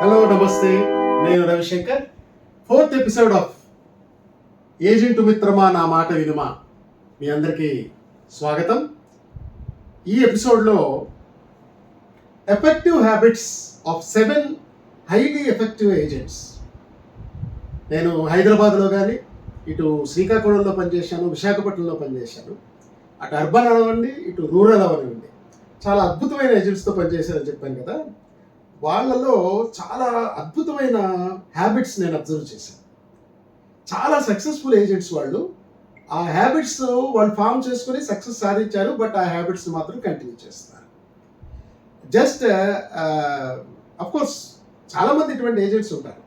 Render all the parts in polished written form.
Hello నమస్తే, నేను Ravishankar. Fourth episode of agent మిత్రమా నా మాట వినుమా మీ అందరికీ స్వాగతం. ఈ ఎపిసోడ్లో effective habits of 7 highly effective agents. నేను హైదరాబాద్లో కానీ, ఇటు శ్రీకాకుళంలో పనిచేశాను, విశాఖపట్నంలో పనిచేశాను. అటు అర్బన్ అవ్వండి, ఇటు రూరల్ అవ్వనివ్వండి, చాలా అద్భుతమైన ఏజెంట్స్తో పనిచేశానని చెప్పాను కదా. వాళ్ళలో చాలా అద్భుతమైన హ్యాబిట్స్ నేను అబ్జర్వ్ చేశాను. చాలా సక్సెస్ఫుల్ ఏజెంట్స్ వాళ్ళు ఆ హ్యాబిట్స్ వాళ్ళు ఫామ్ చేసుకుని సక్సెస్ సాధించారు. బట్ ఆ హ్యాబిట్స్ మాత్రం కంటిన్యూ చేస్తున్నారు. జస్ట్ అఫ్కోర్స్ చాలామంది ఇటువంటి ఏజెంట్స్ ఉంటారు.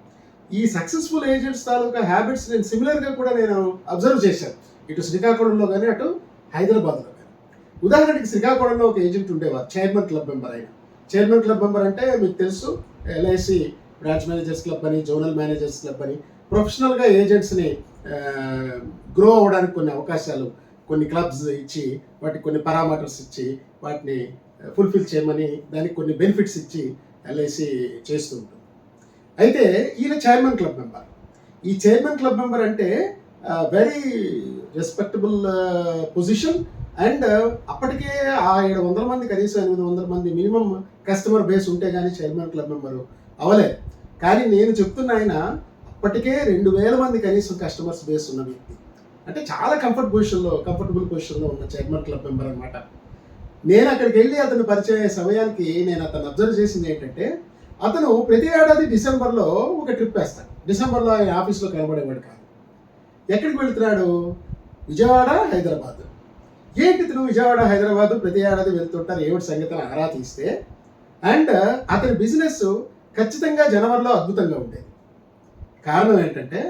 ఈ సక్సెస్ఫుల్ ఏజెంట్స్ తాలూకా హ్యాబిట్స్ నేను సిమిలర్గా కూడా నేను అబ్జర్వ్ చేశాను, ఇటు శ్రీకాకుళంలో కానీ, అటు హైదరాబాద్లో కానీ. ఉదాహరణకి శ్రీకాకుళంలో ఒక ఏజెంట్ ఉండేవారు, చైర్మన్ క్లబ్ మెంబర్ అయిన. చైర్మన్ క్లబ్ మెంబర్ అంటే మీకు తెలుసు, ఎల్ఐసి బ్రాంచ్ మేనేజర్స్ క్లబ్ అని, జోనల్ మేనేజర్స్ క్లబ్ అని, ప్రొఫెషనల్గా ఏజెంట్స్ని గ్రో అవ్వడానికి కొన్ని అవకాశాలు, కొన్ని క్లబ్స్ ఇచ్చి, వాటికి కొన్ని పారామీటర్స్ ఇచ్చి, వాటిని ఫుల్ఫిల్ చేయమని, దానికి కొన్ని బెనిఫిట్స్ ఇచ్చి ఎల్ఐసి చేస్తూ ఉంటుంది. అయితే ఈయన చైర్మన్ క్లబ్ మెంబర్. ఈ చైర్మన్ క్లబ్ మెంబర్ అంటే వెరీ రెస్పెక్టబుల్ పొజిషన్. అండ్ అప్పటికే ఆ 700 మంది, కనీసం 800 మంది మినిమం కస్టమర్ బేస్ ఉంటే కానీ చైర్మన్ క్లబ్ మెంబరు అవ్వలేదు. కానీ నేను చెప్తున్న ఆయన అప్పటికే 2000 మంది కనీసం కస్టమర్స్ బేస్ ఉన్న వ్యక్తి. అంటే చాలా కంఫర్టబుల్ పొజిషన్లో ఉన్న చైర్మన్ క్లబ్ మెంబర్ అనమాట. నేను అక్కడికి వెళ్ళి అతను పరిచయ సమయానికి నేను అతను అబ్జర్వ్ చేసింది ఏంటంటే, అతను ప్రతి ఏడాది డిసెంబర్లో ఒక ట్రిప్ వేస్తాడు. డిసెంబర్లో ఆయన ఆఫీస్లో కనబడేవాడు కాదు. ఎక్కడికి వెళ్తున్నాడు? విజయవాడ, హైదరాబాద్. ఏంటి ఇతను విజయవాడ, హైదరాబాద్ ప్రతి ఏడాది వెళ్తుంటారు, ఏమిటి సంగతిని ఆరా తీస్తే, అండ్ అతని బిజినెస్ ఖచ్చితంగా జనవరిలో అద్భుతంగా ఉండేది. కారణం ఏంటంటే,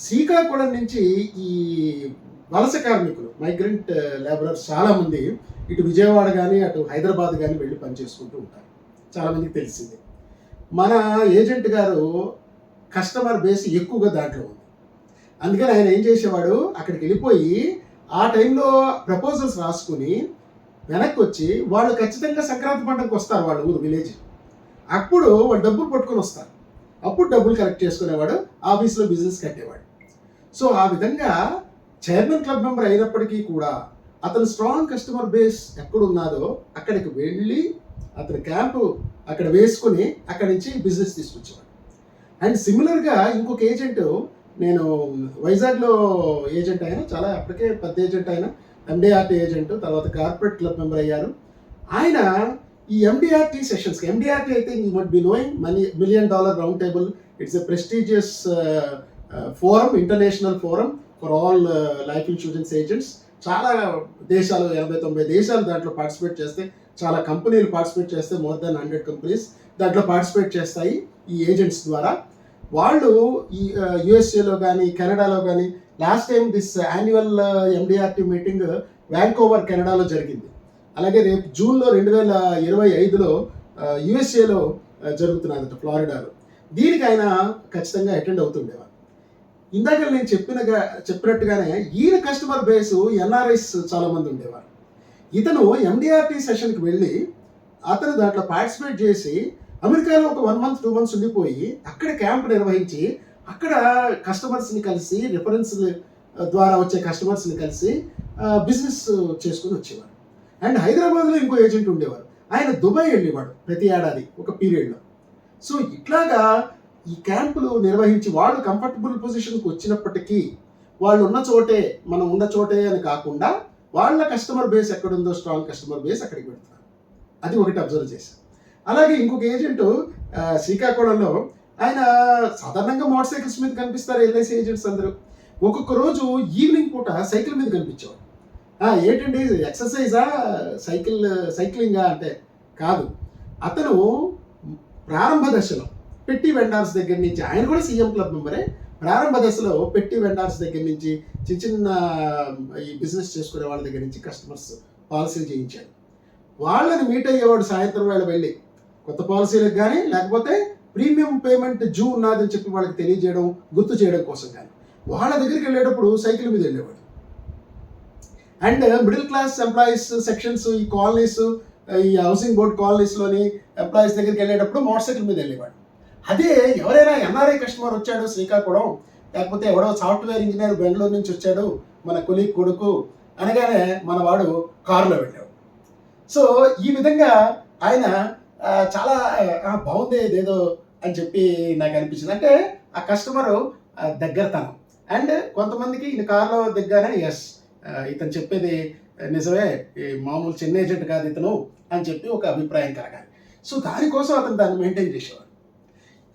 శ్రీకాకుళం నుంచి ఈ వలస కార్మికులు, మైగ్రెంట్ లేబరర్స్ చాలామంది ఇటు విజయవాడ కానీ, అటు హైదరాబాద్ కానీ వెళ్ళి పనిచేసుకుంటూ ఉంటారు. చాలామందికి తెలిసిందే. మన ఏజెంట్ గారు కస్టమర్ బేస్ ఎక్కువగా దాంట్లో ఉంది. అందుకని ఆయన ఏం చేసేవాడు, అక్కడికి వెళ్ళిపోయి ఆ టైంలో ప్రపోజల్స్ రాసుకుని వెనక్కి వచ్చి, వాళ్ళు ఖచ్చితంగా సంక్రాంతి పండుగకు వస్తారు వాళ్ళ ఊరు, విలేజ్. అప్పుడు వాళ్ళు డబ్బులు పట్టుకొని వస్తారు. అప్పుడు డబ్బులు కలెక్ట్ చేసుకునేవాడు, ఆఫీస్లో బిజినెస్ కట్టేవాడు. సో ఆ విధంగా చైర్మన్ క్లబ్ మెంబర్ అయినప్పటికీ కూడా అతను స్ట్రాంగ్ కస్టమర్ బేస్ ఎక్కడున్నాదో అక్కడికి వెళ్ళి అతని క్యాంపు అక్కడ వేసుకుని అక్కడి నుంచి బిజినెస్ తీసుకొచ్చేవాడు. అండ్ సిమిలర్గా ఇంకొక ఏజెంట్, నేను వైజాగ్లో ఏజెంట్ అయినా, చాలా అప్పటికే పెద్ద ఏజెంట్ అయినా, ఎండిఆర్టీ ఏజెంట్, తర్వాత కార్పొరేట్ క్లబ్ మెంబర్ అయ్యారు. ఆయన ఈ ఎండిఆర్టీ సెషన్స్కి, ఎండిఆర్టీ అయితే యూ మట్ be knowing, $1 million round table. It's a prestigious forum, international forum for all life insurance agents. చాలా దేశాలు, 80-90 దేశాలు దాంట్లో పార్టిసిపేట్ చేస్తే, చాలా కంపెనీలు పార్టిసిపేట్ చేస్తే, మోర్ దాన్ 100 కంపెనీస్ దాంట్లో పార్టిసిపేట్ చేస్తాయి ఈ ఏజెంట్స్ ద్వారా. వాళ్ళు ఈ యుఎస్ఏలో కానీ, కెనడాలో కానీ, last time this annual MDRT meeting Vancouver, కెనడాలో జరిగింది. అలాగే రేపు జూన్లో 2025లో యుఎస్ఏలో జరుగుతున్నదట, ఫ్లారిడాలో. దీనికి ఆయన ఖచ్చితంగా అటెండ్ అవుతుండేవారు. ఇందాక నేను చెప్పినట్టుగానే ఈయన కస్టమర్ బేసు ఎన్ఆర్ఐస్ చాలామంది ఉండేవారు. ఇతను ఎండిఆర్టీ సెషన్కి వెళ్ళి అతను దాంట్లో పార్టిసిపేట్ చేసి అమెరికాలో ఒక 1 month 2 months ఉండిపోయి అక్కడ క్యాంప్ నిర్వహించి అక్కడ కస్టమర్స్ని కలిసి, రిఫరెన్స్ ద్వారా వచ్చే కస్టమర్స్ని కలిసి బిజినెస్ చేసుకుని వచ్చేవారు. అండ్ హైదరాబాద్లో ఇంకో ఏజెంట్ ఉండేవారు, ఆయన దుబాయ్ వెళ్ళేవాడు ప్రతి ఏడాది ఒక పీరియడ్లో. సో ఇట్లాగా ఈ క్యాంపులు నిర్వహించి వాళ్ళు కంఫర్టబుల్ పొజిషన్కి వచ్చినప్పటికీ, వాళ్ళు ఉన్న చోటే, మనం ఉన్న చోటే అని కాకుండా, వాళ్ళ కస్టమర్ బేస్ ఎక్కడుందో, స్ట్రాంగ్ కస్టమర్ బేస్ అక్కడికి పెడుతున్నారు. అది ఒకటి అబ్జర్వ్ చేశాను. అలాగే ఇంకొక ఏజెంట్ శ్రీకాకుళంలో, ఆయన సాధారణంగా మోటార్ సైకిల్స్ మీద కనిపిస్తారు ఎల్ఐసి ఏజెంట్స్ అందరూ. ఒక్కొక్క రోజు ఈవినింగ్ పూట సైకిల్ మీద కనిపించేవాడు. ఏంటండి ఎక్సర్సైజా, సైక్లింగా అంటే కాదు. అతను ప్రారంభ దశలో పెట్టి వెండార్స్ దగ్గర నుంచి, ఆయన కూడా సీఎం క్లబ్ మెంబరే, ప్రారంభ దశలో పెట్టి వెండార్స్ దగ్గర నుంచి, చిన్న ఈ బిజినెస్ చేసుకునే వాళ్ళ దగ్గర నుంచి కస్టమర్స్ పాలసీలు చేయించాడు. వాళ్ళని మీట్ అయ్యేవాడు సాయంత్రం వేళ వెళ్ళి, కొత్త పాలసీలకు కానీ, లేకపోతే ప్రీమియం పేమెంట్ డ్యూ ఉన్నదని చెప్పి వాళ్ళకి తెలియజేయడం, గుర్తు చేయడం కోసం కానీ. వాళ్ళ దగ్గరికి వెళ్ళేటప్పుడు సైకిల్ మీద వెళ్ళేవాడు. And middle class employees sections, ఈ కాలనీస్, ఈ హౌసింగ్ బోర్డ్ కాలనీస్లోని ఎంప్లాయీస్ దగ్గరికి వెళ్ళేటప్పుడు మోటార్ సైకిల్ మీద వెళ్ళేవాడు. అదే ఎవరైనా ఎన్ఆర్ఐ కస్టమర్ వచ్చాడు శ్రీకాకుళం, లేకపోతే ఎవడో సాఫ్ట్వేర్ ఇంజనీర్ బెంగళూరు నుంచి వచ్చాడు మన కొలీగ్ కొడుకు అనగానే మన వాడు కారులో వెళ్ళాడు. సో ఈ విధంగా ఆయన చాలా బాగుంది ఇదేదో అని చెప్పి నాకు అనిపించింది. అంటే ఆ కస్టమరు దగ్గరతనం. అండ్ కొంతమందికి ఈయన కారులో దిగ్గానే ఎస్ ఇతను చెప్పేది నిజమే, ఈ మామూలు చిన్న ఏజెంట్ కాదు ఇతను అని చెప్పి ఒక అభిప్రాయం కలగాలి. సో దానికోసం అతను దాన్ని మెయింటైన్ చేసేవాడు.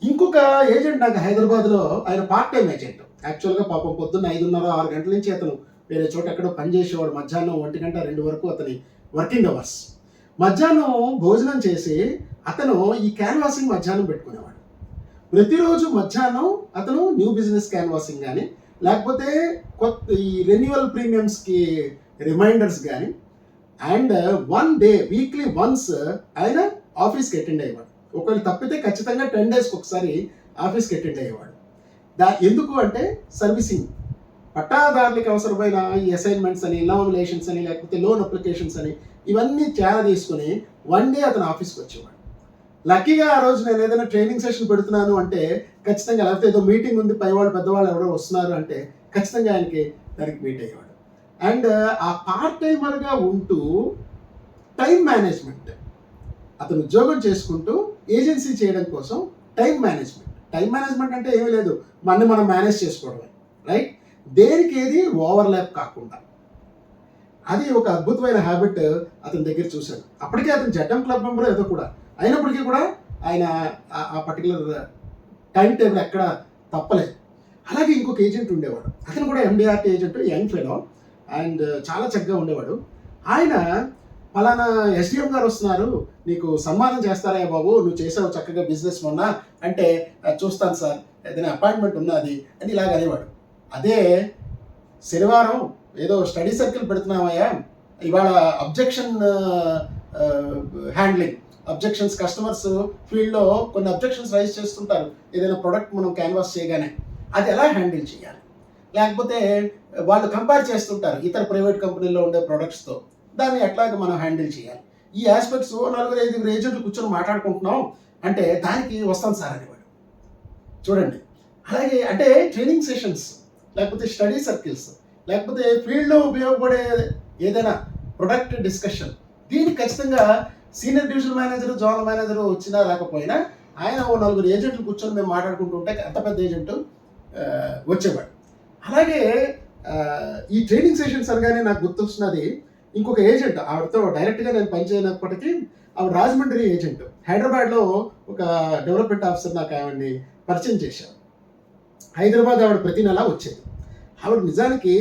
ఇంకొక ఏజెంట్ నాకు హైదరాబాద్లో, ఆయన పార్ట్ టైం ఏజెంట్. యాక్చువల్గా పాపం పొద్దున్న 5:30, 6 గంటల నుంచి అతను వేరే చోట ఎక్కడో పనిచేసేవాడు. మధ్యాహ్నం 1 గంట 2 వరకు అతని వర్కింగ్ అవర్స్. మధ్యాహ్నం భోజనం చేసి అతను ఈ క్యాన్వాసింగ్ మధ్యాహ్నం పెట్టుకునేవాడు. ప్రతిరోజు మధ్యాహ్నం అతను న్యూ బిజినెస్ క్యాన్వాసింగ్ కానీ, లేకపోతే కొత్త ఈ రెన్యువల్ ప్రీమియమ్స్కి రిమైండర్స్ కానీ, అండ్ 1 డే వీక్లీ వన్స్ ఆయన ఆఫీస్కి అటెండ్ అయ్యేవాడు. ఒకవేళ తప్పితే ఖచ్చితంగా 10 డేస్కి ఒకసారి ఆఫీస్కి అటెండ్ అయ్యేవాడు. ఎందుకు అంటే సర్వీసింగ్, పట్టాదారులకు అవసరమైన ఈ అసైన్మెంట్స్ అని, నామినేషన్స్ అని, లేకపోతే లోన్ అప్లికేషన్స్ అని ఇవన్నీ చాలా తీసుకుని 1 డే అతను ఆఫీస్కి వచ్చేవాడు. లక్కీగా ఆ రోజు నేను ఏదైనా ట్రైనింగ్ సెషన్ పెడుతున్నాను అంటే ఖచ్చితంగా, లేకపోతే ఏదో మీటింగ్ ఉంది పైవాళ్ళు పెద్దవాళ్ళు ఎవరో వస్తున్నారు అంటే ఖచ్చితంగా ఆయనకి దానికి మీట్ అయ్యేవాడు. అండ్ ఆ పార్ట్ టైమర్గా ఉంటూ టైం మేనేజ్మెంట్, అతను ఉద్యోగం చేసుకుంటూ ఏజెన్సీ చేయడం కోసం టైం మేనేజ్మెంట్ అంటే ఏమీ లేదు, మనం మేనేజ్ చేసుకోవడమే, రైట్? దేనికి ఏది ఓవర్లాప్ కాకుండా. అది ఒక అద్భుతమైన హ్యాబిట్ అతని దగ్గర చూశాను. అప్పటికే అతను జడ్డం క్లబ్ మెంబర్ ఏదో కూడా అయినప్పటికీ కూడా ఆయన ఆ పర్టికులర్ టైం టేబుల్ ఎక్కడ తప్పలేదు. అలాగే ఇంకొక ఏజెంట్ ఉండేవాడు, అతను కూడా MDRT agent, young fellow, and చాలా చక్కగా ఉండేవాడు. ఆయన పలానా ఎస్డిఎం గారు వస్తున్నారు, నీకు సన్మానం చేస్తారా బాబు, నువ్వు చేసావు చక్కగా బిజినెస్ మొన్న అంటే, చూస్తాను సార్, ఏదైనా అపాయింట్మెంట్ ఉన్నది అని ఇలాగ అనేవాడు. అదే శనివారం ఏదో స్టడీ సర్కిల్ పెడుతున్నామయ్యా, ఇవాళ అబ్జెక్షన్ హ్యాండ్లింగ్, అబ్జెక్షన్స్, కస్టమర్స్ ఫీల్డ్లో కొన్ని అబ్జెక్షన్స్ రైజ్ చేస్తుంటారు ఏదైనా ప్రొడక్ట్ మనం క్యాన్వాస్ చేయగానే, అది ఎలా హ్యాండిల్ చేయాలి, లేకపోతే వాళ్ళు కంపేర్ చేస్తుంటారు ఇతర ప్రైవేట్ కంపెనీల్లో ఉండే ప్రొడక్ట్స్తో, దాన్ని ఎట్లాగ మనం హ్యాండిల్ చేయాలి, ఈ ఆస్పెక్ట్స్ 4-5 ఏజెంట్లు కూర్చొని మాట్లాడుకుంటున్నాం అంటే దానికి వస్తాను సార్ అనేవాడు. చూడండి, అలాగే అంటే ట్రైనింగ్ సెషన్స్, లేకపోతే స్టడీ సర్కిల్స్, లేకపోతే ఫీల్డ్లో ఉపయోగపడే ఏదైనా ప్రొడక్ట్ డిస్కషన్, దీనికి ఖచ్చితంగా senior division manager, zonal manager వచ్చినా రాకపోయినా ఆయన 4 ఏజెంట్లు కూర్చొని మేము మాట్లాడుకుంటూ ఉంటే అంత పెద్ద ఏజెంట్ వచ్చేవాడు. అలాగే ఈ ట్రైనింగ్ సెషన్స్ అనగానే నాకు గుర్తొస్తున్నది ఇంకొక ఏజెంట్, ఆవిడతో డైరెక్ట్గా నేను పనిచేయనప్పటికీ ఆవిడ రాజమండ్రి ఏజెంట్. హైదరాబాద్లో ఒక డెవలప్మెంట్ ఆఫీసర్ నాకు ఆవిడని పరిచయం చేశారు. హైదరాబాద్ ఆవిడ ప్రతి నెల వచ్చేది. ఆవిడ నిజానికి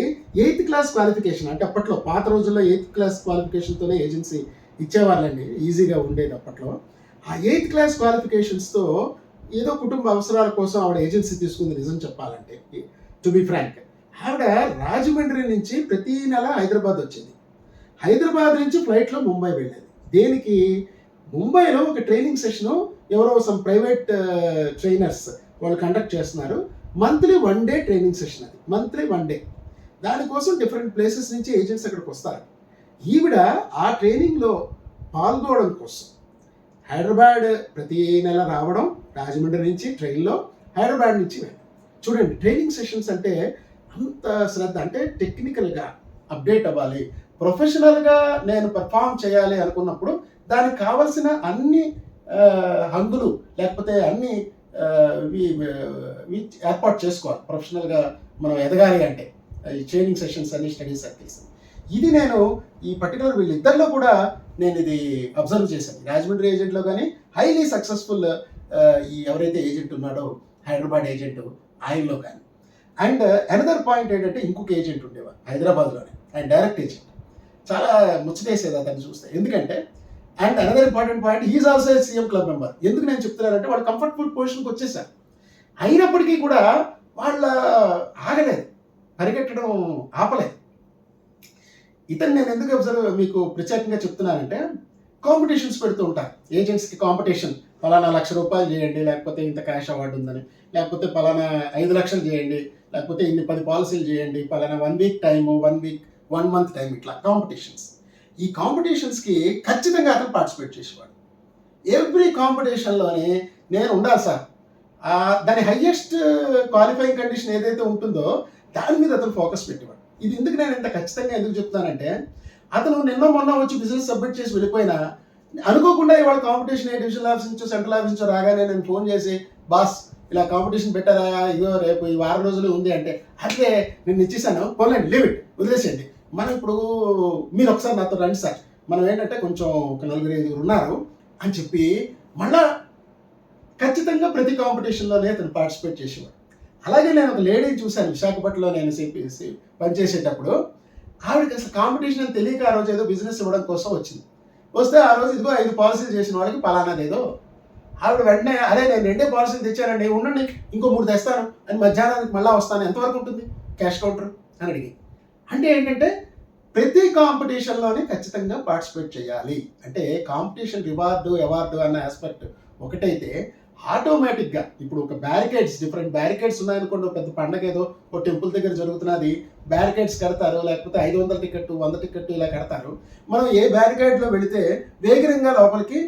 8th క్లాస్ క్వాలిఫికేషన్, అంటే అప్పట్లో పాత రోజుల్లో 8th క్లాస్ క్వాలిఫికేషన్తోనే ఏజెన్సీ ఇచ్చేవాళ్ళండి, ఈజీగా ఉండేది అప్పట్లో. ఆ 8th క్లాస్ క్వాలిఫికేషన్స్తో ఏదో కుటుంబ అవసరాల కోసం ఆవిడ ఏజెన్సీ తీసుకుంది. నిజం చెప్పాలంటే, టు బి ఫ్రాంక్, ఆవిడ రాజమండ్రి నుంచి ప్రతి నెల హైదరాబాద్ వచ్చేది. హైదరాబాద్ నుంచి ఫ్లైట్లో ముంబై వెళ్ళేది. దేనికి? ముంబైలో ఒక ట్రైనింగ్ సెషను ఎవరో సమ్ ప్రైవేట్ ట్రైనర్స్ వాళ్ళు కండక్ట్ చేస్తున్నారు. మంత్లీ 1 డే ట్రైనింగ్ సెషన్, అది మంత్లీ 1 డే. దానికోసం డిఫరెంట్ ప్లేసెస్ నుంచి ఏజెంట్స్ అక్కడికి వస్తారు. ఈవిడ ఆ ట్రైనింగ్లో పాల్గొనడం కోసం హైదరాబాద్ ప్రతి నెల రావడం, రాజమండ్రి నుంచి ట్రైన్లో హైదరాబాద్ నుంచి వెళ్ళడం. చూడండి, ట్రైనింగ్ సెషన్స్ అంటే అంత శ్రద్ధ, అంటే టెక్నికల్గా అప్డేట్ అవ్వాలి, ప్రొఫెషనల్గా నేను పర్ఫామ్ చేయాలి అనుకున్నప్పుడు దానికి కావాల్సిన అన్ని హంగులు, లేకపోతే అన్ని ఏర్పాటు చేసుకోవాలి. ప్రొఫెషనల్గా మనం ఎదగాలి అంటే ఈ ట్రైనింగ్ సెషన్స్ అన్ని, స్టడీ సర్కిల్స్. ఇది నేను ఈ పర్టికులర్ వీళ్ళిద్దరిలో కూడా నేను ఇది అబ్జర్వ్ చేశాను. రాజమండ్రి ఏజెంట్లో కానీ హైలీ సక్సెస్ఫుల్ ఈ ఎవరైతే ఏజెంట్ ఉన్నాడో హైదరాబాద్ ఏజెంట్, ఆయనలో కానీ. అండ్ అనదర్ పాయింట్ ఏంటంటే ఇంకొక ఏజెంట్ ఉండేవారు హైదరాబాద్లోనే, ఆయన డైరెక్ట్ ఏజెంట్. చాలా ముచ్చటేసేది అతన్ని చూస్తే. ఎందుకంటే, and another important point, he is also CM club member. ఎందుకు నేను చెప్తున్నానంటే, వాళ్ళు కంఫర్టబుల్ పొజిషన్కి వచ్చేసారు. అయినప్పటికీ కూడా వాళ్ళ ఆగలేదు, పరిగెట్టడం ఆపలేదు. ఇతను నేను ఎందుకు మీకు ప్రత్యేకంగా చెప్తున్నానంటే, కాంపిటీషన్స్ పెడుతూ ఉంటారు ఏజెంట్స్కి. కాంపిటీషన్, పలానా ₹1,00,000 చేయండి, లేకపోతే ఇంత క్యాష్ అవార్డు ఉందని, లేకపోతే పలానా 5 లక్షలు చేయండి, లేకపోతే ఇన్ని 10 పాలసీలు చేయండి, పలానా 1 వీక్ టైము, 1 మంత్ టైం, ఇట్లా కాంపిటీషన్స్. ఈ కాంపిటీషన్స్కి ఖచ్చితంగా అతను పార్టిసిపేట్ చేసేవాడు. ఎవ్రీ కాంపిటీషన్లోనే నేను ఉండాలి సార్, దాని హైయెస్ట్ క్వాలిఫైయింగ్ కండిషన్ ఏదైతే ఉంటుందో దాని మీద అతను ఫోకస్ పెట్టేవాడు. ఇది ఎందుకు నేను ఇంత ఖచ్చితంగా ఎందుకు చెప్తానంటే, అతను నిన్న మొన్న వచ్చి బిజినెస్ సబ్మిట్ చేసి వెళ్ళిపోయినా అనుకోకుండా ఇవాళ కాంపిటీషన్ ఏ డివిజనల్ ఆఫీస్ నుంచో సెంట్రల్ ఆఫీస్ నుంచో రాగానే నేను ఫోన్ చేసి, బాస్ ఇలా కాంపిటీషన్ పెట్టారా, ఇదో రేపు ఈ వారం రోజులు ఉంది అంటే, అదే నేను ఇచ్చేసాను, పోలేండి, లీవ్ ఇట్, వదిలేసేయండి. మనం ఇప్పుడు మీరు ఒకసారి నాతో రండి సార్, మనం ఏంటంటే కొంచెం ఒక 4-5 ఉన్నారు అని చెప్పి మళ్ళా ఖచ్చితంగా ప్రతి కాంపిటీషన్లోనే అతను పార్టిసిపేట్ చేసేవాడు. అలాగే నేను ఒక లేడీని చూశాను విశాఖపట్నంలో, నేను సిపిసి పనిచేసేటప్పుడు. ఆవిడకి అసలు కాంపిటీషన్ అని తెలియక ఆ రోజు ఏదో బిజినెస్ ఇవ్వడం కోసం వచ్చింది. వస్తే ఆ రోజు ఇదిగో 5 పాలసీలు చేసిన వాళ్ళకి పలానాదేదో. ఆవిడ వెంటనే, అరే నేను 2 పాలసీలు తెచ్చానండి, ఉండండి ఇంకో 3 తెస్తాను అని, మధ్యాహ్నానికి మళ్ళీ వస్తాను, ఎంతవరకు ఉంటుంది క్యాష్ కౌంటర్ అని అడిగి. అంటే ఏంటంటే ప్రతి కాంపిటీషన్లోనే ఖచ్చితంగా పార్టిసిపేట్ చేయాలి. అంటే కాంపిటీషన్ రివార్డు అవార్డు అన్న ఆస్పెక్ట్ ఒకటైతే, ఆటోమేటిక్గా ఇప్పుడు ఒక బ్యారికేడ్స్, డిఫరెంట్ బ్యారికేడ్స్ ఉన్నాయనుకోండి, పెద్ద పండగ ఏదో ఒక టెంపుల్ దగ్గర జరుగుతున్నది, బ్యారికేడ్స్ కడతారు, లేకపోతే 500 టికెట్ 100 టికెట్ ఇలా కడతారు. మనం ఏ బ్యారికేడ్లో వెళితే వేగరంగా లోపలికి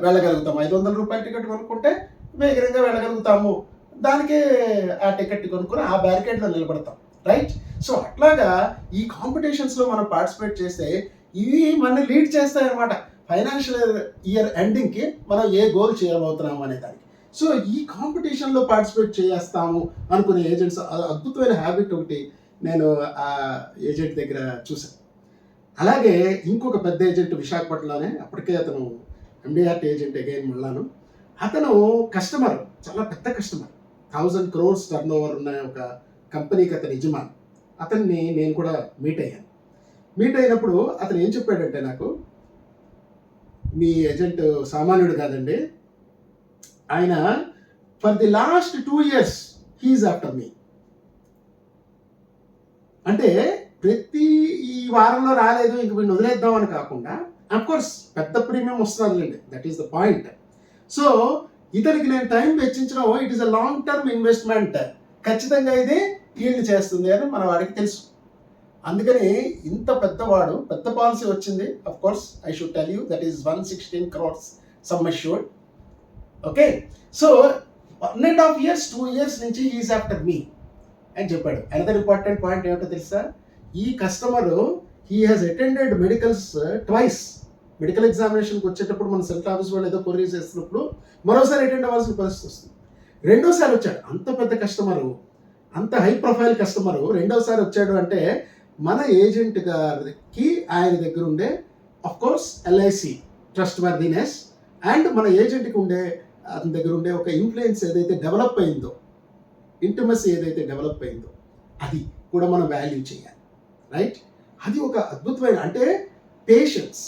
వెళ్ళగలుగుతాం. 500 రూపాయల టికెట్ కొనుక్కుంటే వేగరంగా వెళ్ళగలుగుతాము, దానికే ఆ టికెట్ కొనుక్కొని ఆ బ్యారికేడ్లో నిలబడతాం, రైట్? సో అట్లాగా ఈ కాంపిటీషన్స్లో మనం పార్టిసిపేట్ చేస్తే ఇవి మన లీడ్ చేస్తాయి అన్నమాట ఫైనాన్షియల్ ఇయర్ ఎండింగ్కి మనం ఏ గోల్ చేయబోతున్నాము అనే దానికి. సో ఈ కాంపిటీషన్లో పార్టిసిపేట్ చేస్తాము అనుకునే ఏజెంట్స్ అద్భుతమైన హ్యాబిట్ ఒకటి నేను ఆ ఏజెంట్ దగ్గర చూశాను. అలాగే ఇంకొక పెద్ద ఏజెంట్ విశాఖపట్నంలోనే, అప్పటికే అతను ఎండిఆర్టీ ఏజెంట్ అగైన్ మళ్ళాను. అతను కస్టమర్, చాలా పెద్ద కస్టమర్, 1000 crores టర్న్ ఓవర్ ఉన్న ఒక కంపెనీకి అతను యజమాని. అతన్ని నేను కూడా మీట్ అయ్యాను. మీట్ అయినప్పుడు అతను ఏం చెప్పాడంటే నాకు, మీ ఏజెంట్ సామాన్యుడు కాదండి, ఆయన for the last 2 years he's after me. అంటే ప్రతి ఈ వారంలో రాలేదు ఇంక వీడిని వదిలేద్దాం అని కాకుండా, అఫ్కోర్స్ పెద్ద ప్రీమియం వస్తుందిలేండి, that is the point. So ఇతనికి నేను టైం వెచ్చించడం, it is a long term investment, ఖచ్చితంగా ఇది ఈల్డ్ చేస్తుంది అని మన వాడికి తెలుసు. అందుకని ఇంత పెద్దవాడు, పెద్ద పాలసీ వచ్చింది. Of course I should tell you that is 116 crores sum assured. Okay, so 1.5 years 2 years నుంచి హీఈస్ ఆఫ్టర్ మీ అని చెప్పాడు. అనదర్ ఇంపార్టెంట్ పాయింట్ ఏమిటో తెలుసా, ఈ customer he has attended medicals twice. Medical ఎగ్జామినేషన్కి వచ్చేటప్పుడు మన సెంట్రల్ ఆఫీస్ వాళ్ళు ఏదో కొరియర్ చేస్తున్నప్పుడు మరోసారి అటెండ్ అవ్వాల్సిన పరిస్థితి వస్తుంది. రెండోసారి వచ్చాడు, అంత పెద్ద కస్టమరు, అంత హై ప్రొఫైల్ కస్టమరు రెండోసారి వచ్చాడు అంటే మన ఏజెంట్ గారికి ఆయన దగ్గర ఉండే course LIC trust worthiness and మన ఏజెంట్కి ఉండే అతని దగ్గర ఉండే ఒక ఇన్ఫ్లుయెన్స్ ఏదైతే డెవలప్ అయిందో, ఇంటిమసీ ఏదైతే డెవలప్ అయిందో, అది కూడా మనం వాల్యూ చేయాలి, రైట్? అది ఒక అద్భుతమైన, అంటే పేషెన్స్,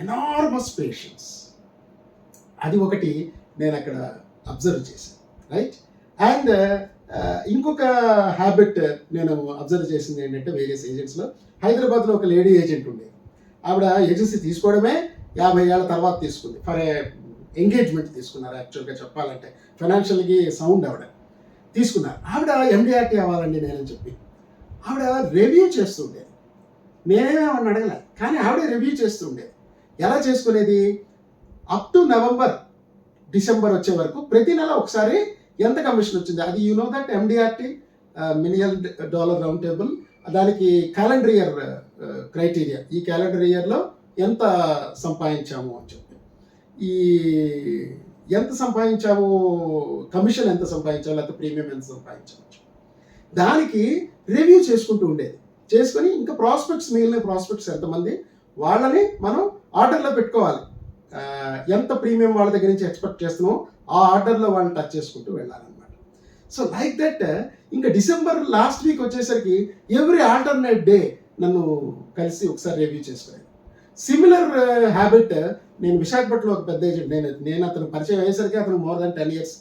ఎనార్మస్ పేషెన్స్, అది ఒకటి నేను అక్కడ అబ్జర్వ్ చేశాను, రైట్? అండ్ ఇంకొక హ్యాబిట్ నేను అబ్జర్వ్ చేసింది ఏంటంటే, వేరియస్ ఏజెంట్స్లో హైదరాబాద్లో ఒక లేడీ ఏజెంట్ ఉండేది. ఆవిడ ఏజెన్సీ తీసుకోవడమే 50 ఏళ్ళ తర్వాత తీసుకుంది, ఫర్ ఎంగేజ్మెంట్ తీసుకున్నారు. యాక్చువల్గా చెప్పాలంటే ఫైనాన్షియల్కి సౌండ్ ఆవిడ తీసుకున్నారు. ఆవిడ ఎండిఆర్టీ అవ్వాలండి నేనని చెప్పి ఆవిడ రివ్యూ చేస్తుండేది. నేనేమే ఆవిడని అడగలే, కానీ ఆవిడే రివ్యూ చేస్తుండేది. ఎలా చేసుకునేది, అప్ టు నవంబర్ డిసెంబర్ వచ్చే వరకు ప్రతి నెల ఒకసారి ఎంత కమిషన్ వచ్చింది, అది you know that MDRT million dollar round table, దానికి క్యాలెండర్ ఇయర్ క్రైటీరియా, ఈ క్యాలెండర్ ఇయర్లో ఎంత సంపాదించాము అని చెప్పి, ఈ ఎంత సంపాదించాము, కమిషన్ ఎంత సంపాదించాము, లేకపోతే ప్రీమియం ఎంత సంపాదించాము, దానికి రివ్యూ చేసుకుంటూ ఉండేది. చేసుకొని ఇంకా ప్రాస్పెక్ట్స్, మిగిలిన ప్రాస్పెక్ట్స్ ఎంతమంది, వాళ్ళని మనం ఆర్డర్లో పెట్టుకోవాలి. ఎంత ప్రీమియం వాళ్ళ దగ్గర నుంచి ఎక్స్పెక్ట్ చేస్తున్నామో ఆ ఆర్డర్లో వాళ్ళని టచ్ చేసుకుంటూ వెళ్ళాలన్నమాట. సో లైక్ దట్ ఇంకా డిసెంబర్ లాస్ట్ వీక్ వచ్చేసరికి ఎవ్రీ ఆల్టర్నేట్ డే నన్ను కలిసి ఒకసారి రివ్యూ చేసుకునేది. సిమిలర్ హ్యాబిట్ నేను విశాఖపట్నంలో ఒక పెద్ద ఏజెంట్, నేను అతను పరిచయం అయ్యేసరికి అతను more than 10 years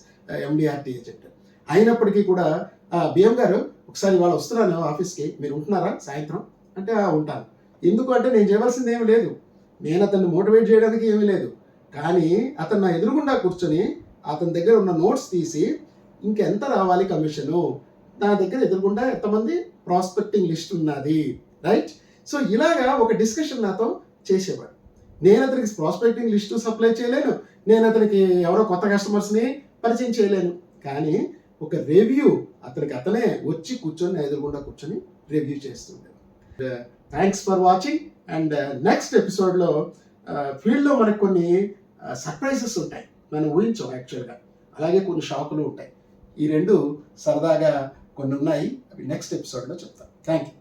MDRT agent అయినప్పటికీ కూడా, బిఎం గారు ఒకసారి వాళ్ళు వస్తున్నాను ఆఫీస్కి, మీరు ఉంటున్నారా సాయంత్రం అంటే, ఉంటాను. ఎందుకు అంటే నేను చేయవలసింది ఏమి లేదు, నేను అతన్ని మోటివేట్ చేయడానికి ఏమీ లేదు, కానీ అతను నా ఎదురుగుండా కూర్చొని అతని దగ్గర ఉన్న నోట్స్ తీసి ఇంకెంత రావాలి కమిషను, నా దగ్గర ఎదురుగుండా ఎంతమంది ప్రాస్పెక్టింగ్ లిస్ట్ ఉన్నది, రైట్? సో ఇలాగా ఒక డిస్కషన్ నాతో చేసేవాడు. నేను అతనికి ప్రాస్పెక్టింగ్ లిస్టు సప్లై చేయలేను, నేను అతనికి ఎవరో కొత్త కస్టమర్స్ని పరిచయం చేయలేను. కానీ ఒక రివ్యూ అతనే వచ్చి కూర్చొని నా ఎదురుగుండా కూర్చొని రివ్యూ చేస్తుండే. Thanks for watching. And next ఎపిసోడ్లో ఫీల్డ్లో మనకు కొన్ని సర్ప్రైజెస్ ఉంటాయి, మనం ఊహించాం యాక్చువల్గా. అలాగే కొన్ని షాకులు ఉంటాయి. ఈ రెండు సరదాగా కొన్ని ఉన్నాయి, అవి నెక్స్ట్ ఎపిసోడ్లో చెప్తాను. Thank you.